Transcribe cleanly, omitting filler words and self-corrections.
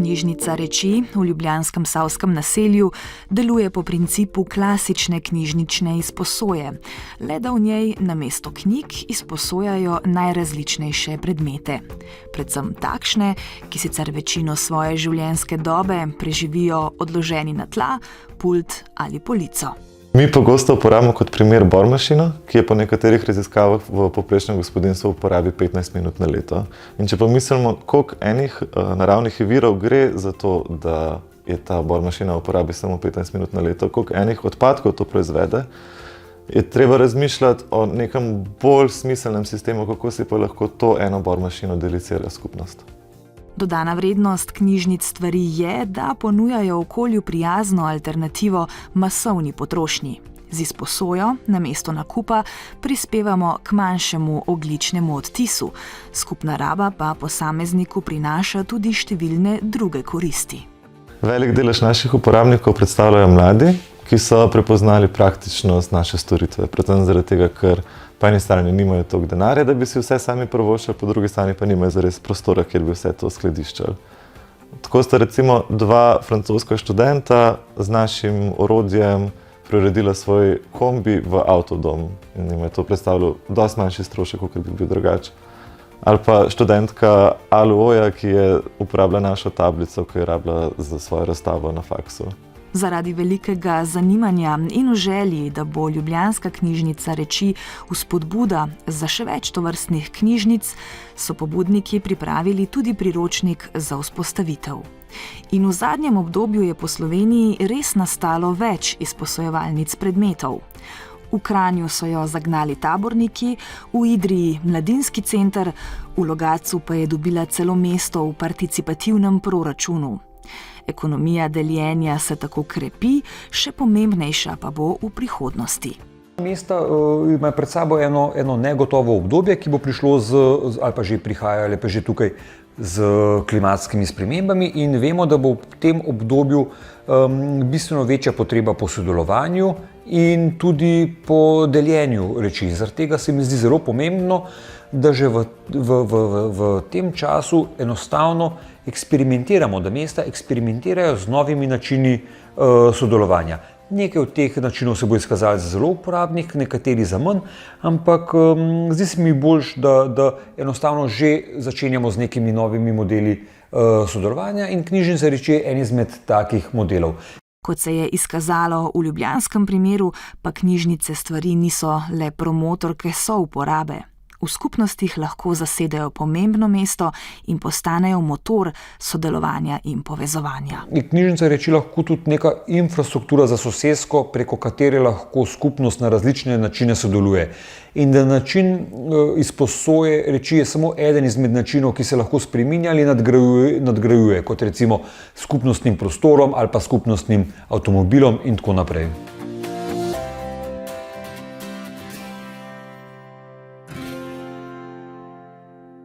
Knjižnica Reči v ljubljanskem Savskem naselju deluje po principu klasične knjižnične izposoje, le da v njej namesto knjig izposojajo najrazličnejše predmete. Predvsem takšne, ki sicer večino svoje življenjske dobe preživijo odloženi na tla, pult ali polico. Mi pogosto uporabljamo kot primer bormašino, ki je po nekaterih raziskavah v povprečnem gospodinjstvu uporabi 15 minut na leto. In če pomislimo, koliko enih naravnih virov gre za to, da je ta bormašina uporabi samo 15 minut na leto, koliko enih odpadkov to proizvede, je treba razmišljati o nekem bolj smiselnem sistemu, kako si pa lahko to eno bormašino deli cela skupnost. Dodana vrednost knjižnic stvari je, da ponujajo okolju prijazno alternativo masovni potrošnji. Z izposojo namesto nakupa prispevamo k manjšemu ogljičnemu odtisu, skupna raba pa posamezniku prinaša tudi številne druge koristi. Velik delež naših uporabnikov predstavljajo mladi, ki so prepoznali praktičnost naše storitve, predvsem zaradi tega, ker po eni strani nimajo toliko denarja, da bi si vse sami privoščili, po drugi strani pa nimajo zares prostora, kjer bi vse to skladiščili. Tako sta recimo dva francoska študenta z našim orodjem preuredila svoj kombi v avtodom in jim je to predstavljalo dosti manjši strošek, kot bi bil drugače. Ali pa študentka Aluoja, ki je uporabila našo tablico, ki je rabila za svojo razstavo na faksu. Zaradi velikega zanimanja in v želji, da bo ljubljanska knjižnica Reči vzpodbuda za še več tovrstnih knjižnic, so pobudniki pripravili tudi priročnik za vzpostavitev. In v zadnjem obdobju je po Sloveniji res nastalo več izposojevalnic predmetov. V Kranju so jo zagnali taborniki, v Idriji mladinski center, v Logatcu pa je dobila celo mesto v participativnem proračunu. Ekonomija deljenja se tako krepi, še pomembnejša pa bo v prihodnosti. Mesta ima pred sabo eno negotovo obdobje, ki bo prišlo ali pa že prihaja, ali pa že tukaj z klimatskimi spremembami in vemo, da bo v tem obdobju bistveno večja potreba po sodelovanju in tudi po deljenju reči. Zaradi tega se mi zdi zelo pomembno, da že v tem času enostavno eksperimentiramo, da mesta eksperimentirajo z novimi načini sodelovanja. Nekaj od teh načinov se bo izkazalo za zelo uporabnih, nekateri za manj, ampak zdi se mi boljše, da enostavno že začenjamo z nekimi novimi modeli sodelovanja in Knjižnica Reči je en izmed takih modelov. Kot se je izkazalo v ljubljanskem primeru, pa knjižnice stvari niso le promotorke souporabe. V skupnostih lahko zasedajo pomembno mesto in postanejo motor sodelovanja in povezovanja. Knjižnica Reči lahko tudi neka infrastruktura za sosesko, preko katere lahko skupnost na različne načine sodeluje. In da način izposoje reči je samo eden izmed načinov, ki se lahko spreminja ali nadgrajuje, kot recimo skupnostnim prostorom ali pa skupnostnim avtomobilom in tako naprej.